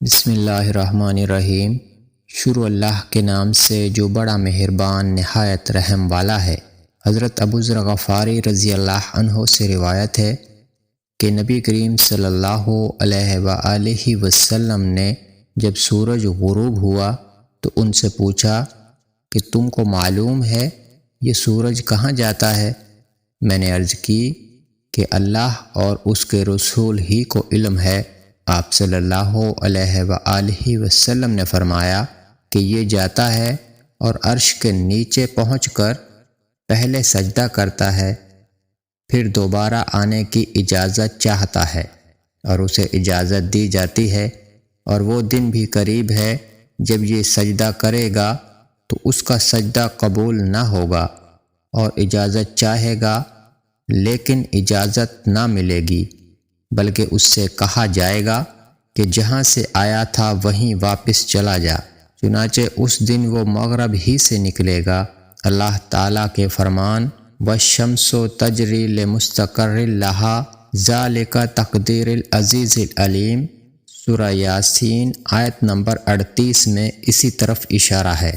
بسم اللہ الرحمن الرحیم۔ شروع اللہ کے نام سے جو بڑا مہربان نہایت رحم والا ہے۔ حضرت ابو ذر غفاری رضی اللہ عنہ سے روایت ہے کہ نبی کریم صلی اللہ علیہ وآلہ وسلم نے جب سورج غروب ہوا تو ان سے پوچھا کہ تم کو معلوم ہے یہ سورج کہاں جاتا ہے؟ میں نے عرض کی کہ اللہ اور اس کے رسول ہی کو علم ہے۔ آپ صلی اللہ علیہ وآلہ وسلم نے فرمایا کہ یہ جاتا ہے اور عرش کے نیچے پہنچ کر پہلے سجدہ کرتا ہے، پھر دوبارہ آنے کی اجازت چاہتا ہے اور اسے اجازت دی جاتی ہے، اور وہ دن بھی قریب ہے جب یہ سجدہ کرے گا تو اس کا سجدہ قبول نہ ہوگا، اور اجازت چاہے گا لیکن اجازت نہ ملے گی، بلکہ اس سے کہا جائے گا کہ جہاں سے آیا تھا وہیں واپس چلا جا، چنانچہ اس دن وہ مغرب ہی سے نکلے گا۔ اللہ تعالیٰ کے فرمان وَالشَّمْسُ تَجْرِي لِمُسْتَقَرٍّ لَهَا ذَلِكَ تَقْدِيرُ الْعَزِيزِ الْعَلِيمِ۔ سورہ یاسین آیت نمبر 38 میں اسی طرف اشارہ ہے۔